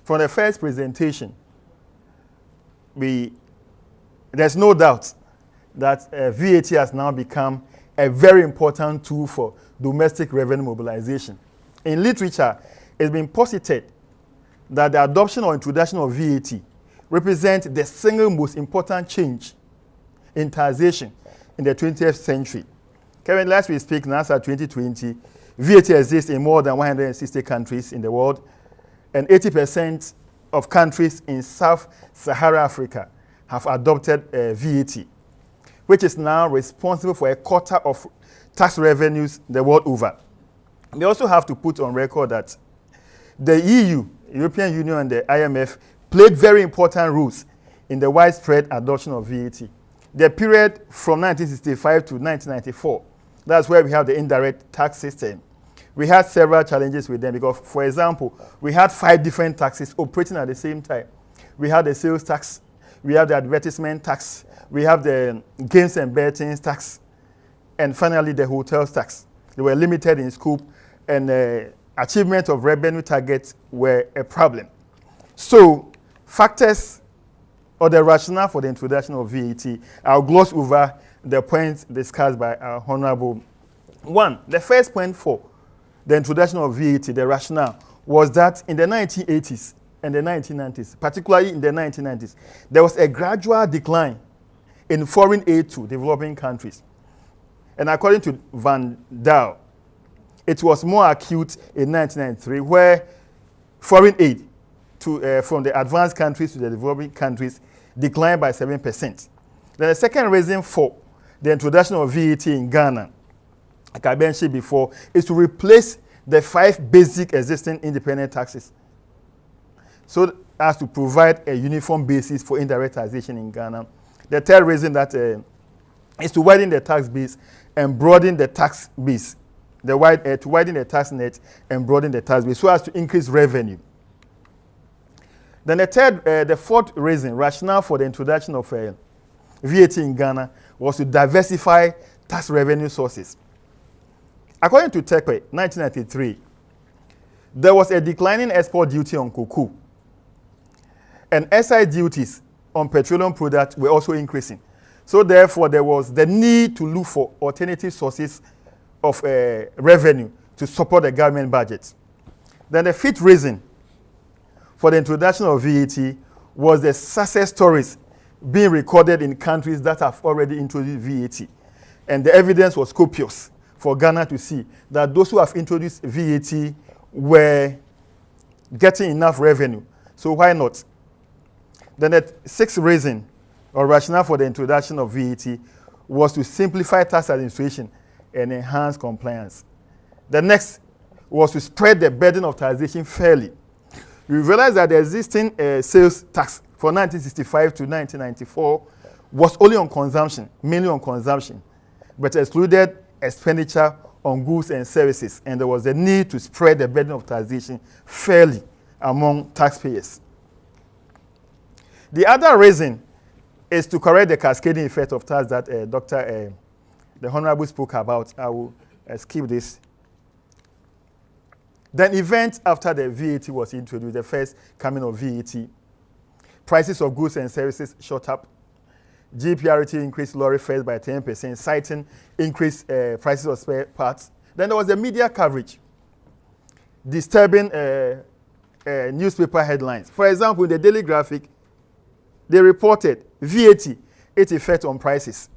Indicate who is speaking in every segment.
Speaker 1: From the first presentation, there's no doubt that VAT has now become a very important tool for domestic revenue mobilization. In literature, it's been posited that the adoption or introduction of VAT represents the single most important change in taxation in the 20th century. Currently, as we speak, now, as at 2020, VAT exists in more than 160 countries in the world, and 80% of countries in Sub-Saharan Africa have adopted VAT, which is now responsible for a quarter of tax revenues the world over. We also have to put on record that the EU, European Union, and the IMF played very important roles in the widespread adoption of VAT. The period from 1965 to 1994, that's where we have the Indirect Tax System. We had several challenges with them because, for example, we had 5 different taxes operating at the same time. We had the sales tax, we have the advertisement tax, we have the games and betting tax, and finally the hotels tax. They were limited in scope, and achievement of revenue targets were a problem. So, factors or the rationale for the introduction of VAT, I'll gloss over the points discussed by our Honorable. One, the first point for the introduction of VAT, the rationale, was that in the 1980s and the 1990s, particularly in the 1990s, there was a gradual decline in foreign aid to developing countries. And according to Van Daal, it was more acute in 1993, where foreign aid from the advanced countries to the developing countries declined by 7%. Then the second reason for the introduction of VAT in Ghana, like I mentioned before, is to replace the 5 basic existing independent taxes, so as to provide a uniform basis for indirect taxation in Ghana. The third reason that is to widen the tax base and broaden the tax base, to widen the tax net and broaden the tax base, so as to increase revenue. Then the fourth reason, rationale for the introduction of VAT in Ghana, was to diversify tax revenue sources. According to Tekwe, 1993, there was a declining export duty on cocoa, and SI duties on petroleum products were also increasing. So therefore, there was the need to look for alternative sources of revenue to support the government budget. Then the fifth reason for the introduction of VAT was the success stories being recorded in countries that have already introduced VAT. And the evidence was copious for Ghana to see that those who have introduced VAT were getting enough revenue. So why not? Then the sixth reason or rationale for the introduction of VAT was to simplify tax administration and enhance compliance. The next was to spread the burden of taxation fairly. We realized that the existing sales tax for 1965 to 1994 was only on consumption, mainly on consumption, but excluded expenditure on goods and services, and there was a need to spread the burden of taxation fairly among taxpayers. The other reason is to correct the cascading effect of tax that the Honorable spoke about. I will skip this. Then events after the VAT was introduced, the first coming of VAT, prices of goods and services shot up. GPRT increased lorry fares by 10%, citing increased prices of spare parts. Then there was the media coverage, disturbing newspaper headlines. For example, in the Daily Graphic, they reported VAT, its effect on prices.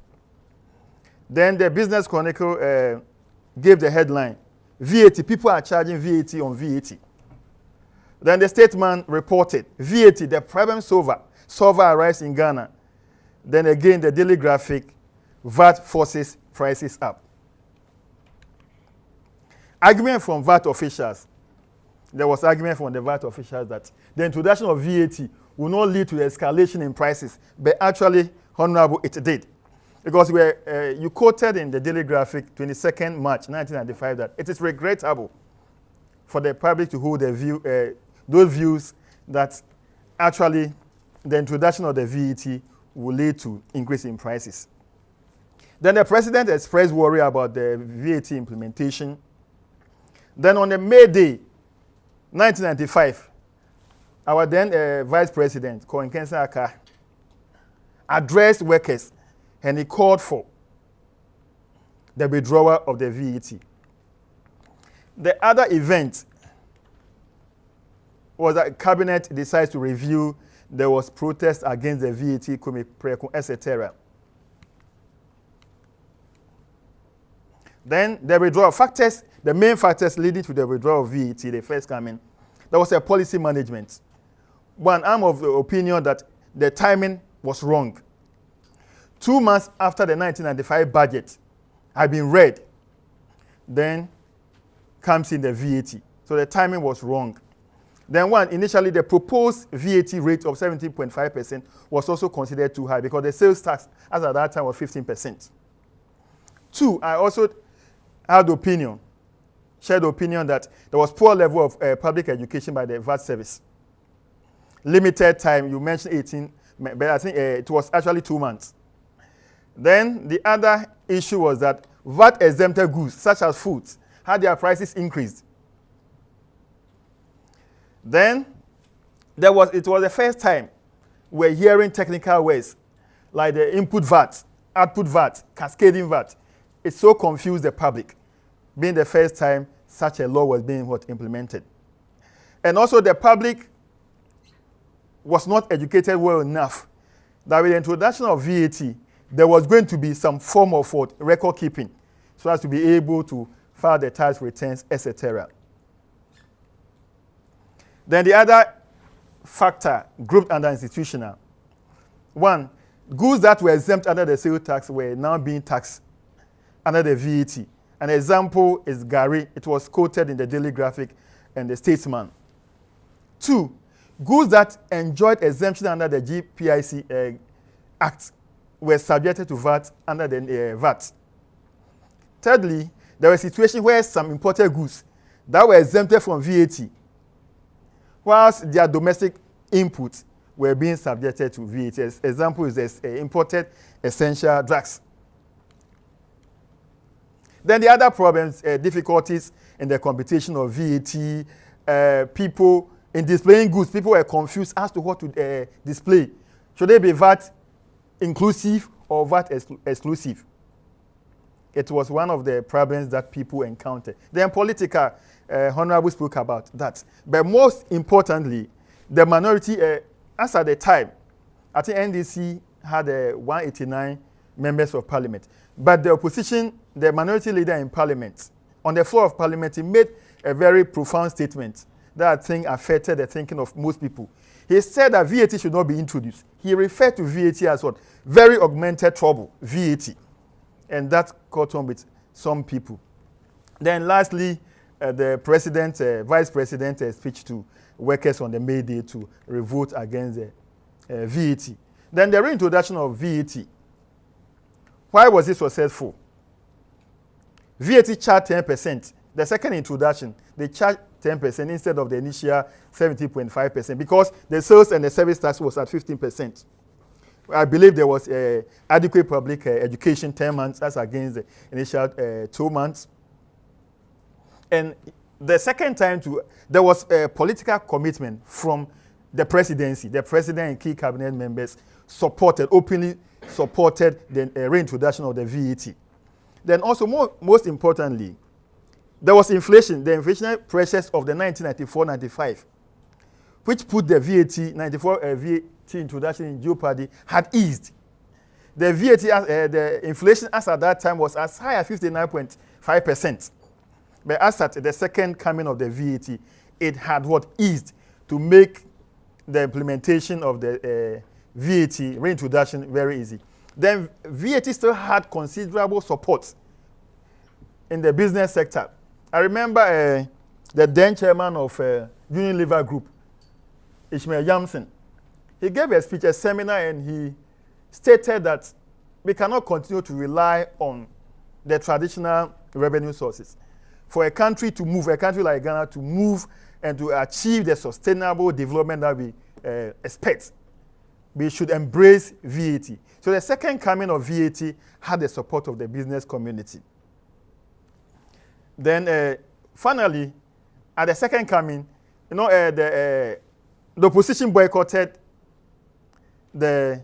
Speaker 1: Then the Business Chronicle gave the headline, VAT, people are charging VAT on VAT. Then the Statesman reported, VAT, the problem solver arrives in Ghana. Then again, the Daily Graphic, VAT forces prices up. Argument from VAT officials. There was argument from the VAT officials that the introduction of VAT will not lead to the escalation in prices, but actually, Honorable, it did. Because you quoted in the Daily Graphic, 22nd March 1995, that it is regrettable for the public to hold those views that actually the introduction of the VAT will lead to increase in prices. Then the president expressed worry about the VAT implementation. Then on the May Day, 1995, our then Vice President, Kensa Aka, addressed workers and he called for the withdrawal of the VAT. The other event was that Cabinet decides to review. There was protest against the VAT, etc. Then the withdrawal factors, the main factors leading to the withdrawal of VAT, the first coming, there was a policy management. One, I'm of the opinion that the timing was wrong. 2 months after the 1995 budget had been read, then comes in the VAT. So the timing was wrong. Then one, initially the proposed VAT rate of 17.5% was also considered too high because the sales tax as at that time was 15%. 2, I also had shared the opinion that there was poor level of public education by the VAT service. Limited time, you mentioned 18, but I think it was actually 2 months. Then the other issue was that VAT exempted goods such as foods had their prices increased. Then it was the first time we're hearing technical words like the input VAT, output VAT, cascading VAT. It so confused the public, being the first time such a law was being implemented. And also the public was not educated well enough that with the introduction of VAT, there was going to be some form of record keeping so as to be able to file the tax returns, etc. Then the other factor grouped under institutional. One, goods that were exempt under the sales tax were now being taxed under the VAT. An example is Gary. It was quoted in the Daily Graphic and the Statesman. 2, goods that enjoyed exemption under the GPIC Act were subjected to VAT under the VAT. Thirdly, there was a situation where some imported goods that were exempted from VAT, whilst their domestic inputs were being subjected to VAT. Example is imported essential drugs. Then the other problems, difficulties in the computation of VAT, people in displaying goods, people were confused as to what to display. Should they be VAT inclusive or VAT exclusive? It was one of the problems that people encountered. Then political, Honorable spoke about that. But most importantly, the minority, as at the time, I think NDC had 189 members of parliament. But the opposition, the minority leader in parliament, on the floor of parliament, he made a very profound statement that I think affected the thinking of most people. He said that VAT should not be introduced. He referred to VAT as what? Very augmented trouble, VAT. And that caught on with some people. Then lastly, the president, vice president speech to workers on the May Day to revolt against VAT. Then the reintroduction of VAT. Why was it successful? VAT charged 10%. The second introduction, they charged 10% instead of the initial 70.5% because the sales and the service tax was at 15%. I believe there was adequate public education 10 months as against the initial 2 months. And the second time, there was a political commitment from the presidency. The president and key cabinet members openly supported the reintroduction of the VAT. Then also, most importantly, there was inflation, the inflationary pressures of the 1994-95, which put the VAT, 94 VAT introduction in jeopardy, had eased. The VAT, the inflation as at that time was as high as 59.5%. But as at the second coming of the VAT, it had eased to make the implementation of the VAT reintroduction very easy. Then VAT still had considerable support in the business sector. I remember the then chairman of Unilever Group, Ishmael Yamson. He gave a speech, a seminar, and he stated that we cannot continue to rely on the traditional revenue sources. For a country to move, a country like Ghana to move and to achieve the sustainable development that we expect, we should embrace VAT. So the second coming of VAT had the support of the business community. Then finally, at the second coming, the the opposition boycotted the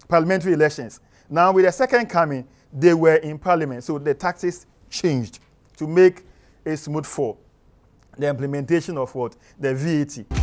Speaker 1: parliamentary elections. Now, with the second coming, they were in parliament, so the taxes changed to make a smooth for the implementation of what? The VAT.